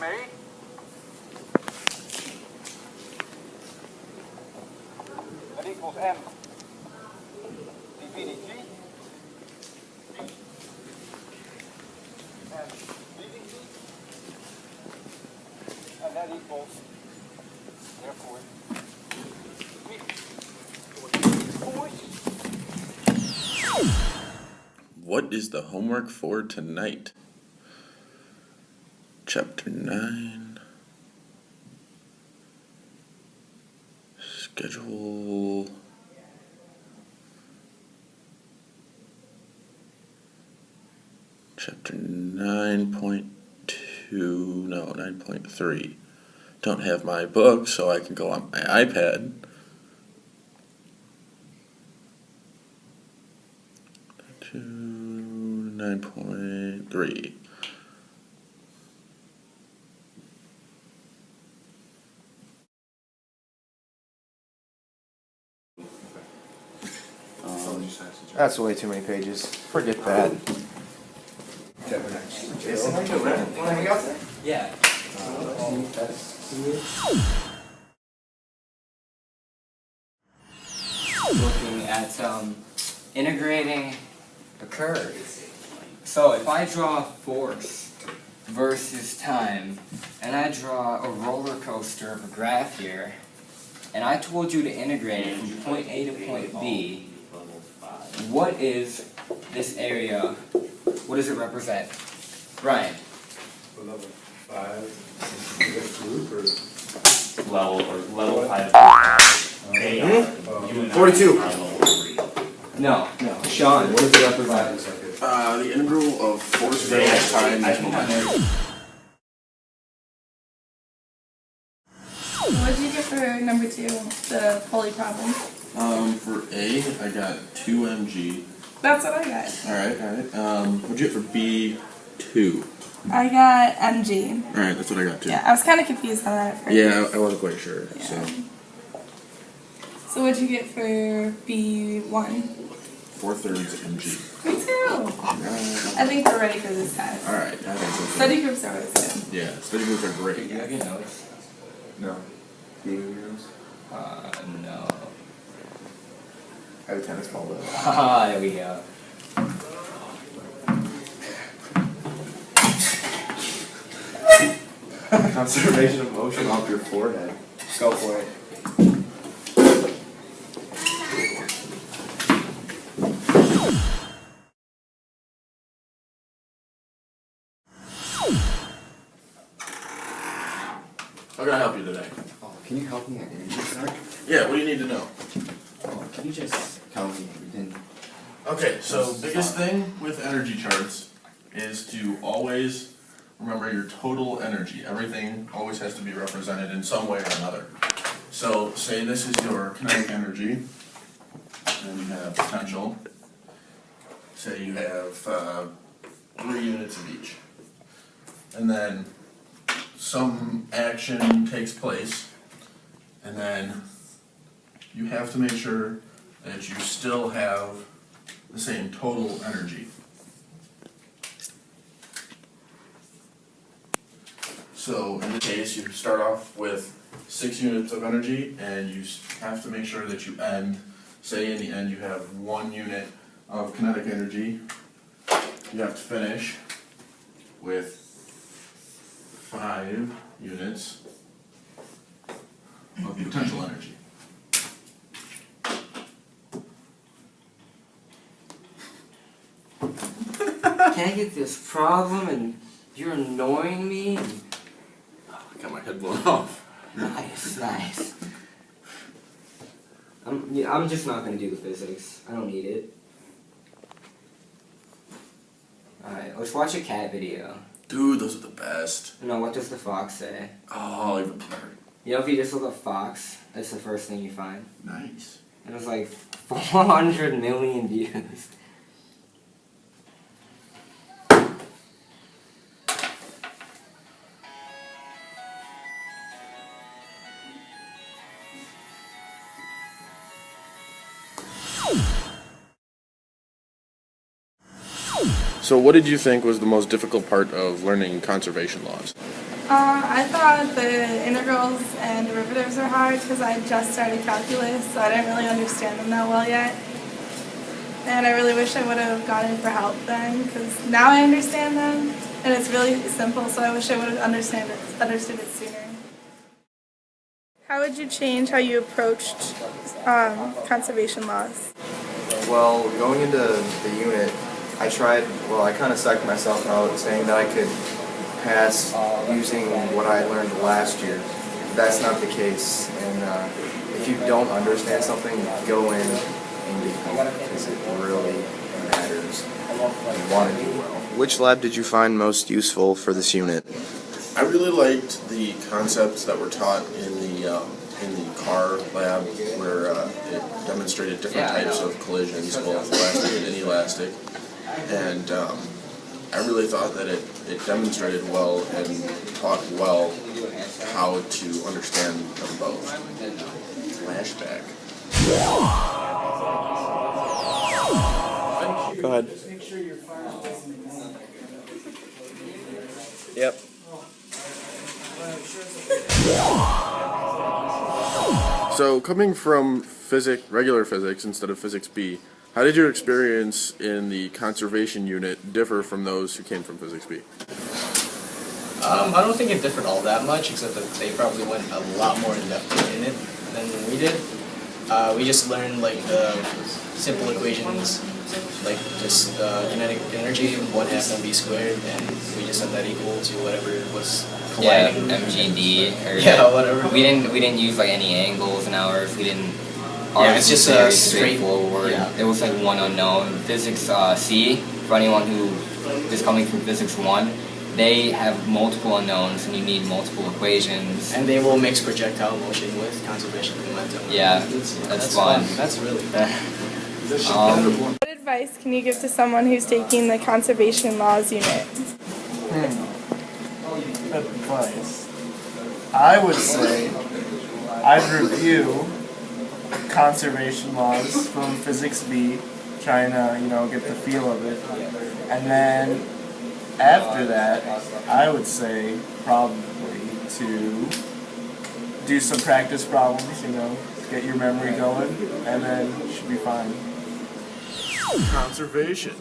MA. That equals M. dPdt. And dVt. And that equals, therefore, What is the homework for tonight? Chapter 9. Schedule. Chapter 9.2. No, 9.3. Don't have my book, so I can go on my iPad. To 9.3. That's way too many pages. Forget that. Yeah. Looking at integrating a curve. So if I draw force versus time, and I draw a roller coaster of a graph here, and I told you to integrate it from point A to point B, what is this area? What does it represent? Ryan. Level 5. 42. No. Sean, what does it represent? The integral of force versus time is momentum. What did you get for number 2, the pulley problem? For A, I got 2 mg. That's what I got. Alright. What'd you get for B2? I got mg. Alright, that's what I got too. Yeah, I was kind of confused on that at first. Yeah, I wasn't quite sure, Yeah. So what'd you get for B1? 4/3 mg. Me too. I think we're ready for this test. Alright, I think so. Study groups are always good. Yeah, study groups are Do great. you have your notes? No. Eating meals. No. I have a tennis ball though. Ah, there we go. Conservation of motion off your forehead. Go for it. How can I help you today? Oh, can you help me at energy chart? Yeah, what do you need to know? Oh, can you just tell me everything? Okay, so biggest thing with energy charts is to always remember your total energy. Everything always has to be represented in some way or another. So say this is your kinetic energy, and you have potential. Say you have 3 units of each. And then some action takes place, and then you have to make sure that you still have the same total energy. So in this case, you start off with 6 units of energy, and you have to make sure that you end, say in the end you have 1 unit of kinetic energy. You have to finish with 5 units of potential energy. Can I get this problem and you're annoying me? I got my head blown off. Nice. I'm just not gonna do the physics. I don't need it. Alright, let's watch a cat video. Dude, those are the best. No, what does the fox say? Oh, even better. You know, if you just look up fox, that's the first thing you find. Nice. And it was like 400 million views. So what did you think was the most difficult part of learning conservation laws? I thought the integrals and derivatives were hard because I just started calculus, so I didn't really understand them that well yet. And I really wish I would have gone in for help then, because now I understand them, and it's really simple, so I wish I would have understood it sooner. How would you change how you approached conservation laws? Well, going into the unit, I kind of psyched myself out saying that I could pass using what I learned last year. That's not the case, and if you don't understand something, go in and get help, because it really matters. You want to do well. Which lab did you find most useful for this unit? I really liked the concepts that were taught in the car lab, where it demonstrated different types of collisions, both elastic and inelastic, and I really thought that it demonstrated well and taught well how to understand them both. Flashback. Go ahead. Yep. So, coming from regular physics instead of physics B, how did your experience in the conservation unit differ from those who came from physics B? I don't think it differed all that much, except that they probably went a lot more in depth in it than we did. We just learned like the simple equations, like just kinetic energy, 1/2 mv squared, and we just set that equal to whatever was Yeah, colliding. MGD or Yeah, whatever. We didn't use like any angles in ours. We didn't. Yeah, Ours it's was just very straight. straightforward. Yeah. There was like one unknown. Physics C, for anyone who is coming from Physics 1, they have multiple unknowns and you need multiple equations. And they will mix projectile motion with conservation of momentum. Yeah, that's fun. That's really What advice can you give to someone who's taking the conservation laws unit? Advice. I would say I'd review conservation laws from Physics B, trying to, get the feel of it. And then after that, I would say probably to do some practice problems, get your memory going, and then you should be fine. Conservation.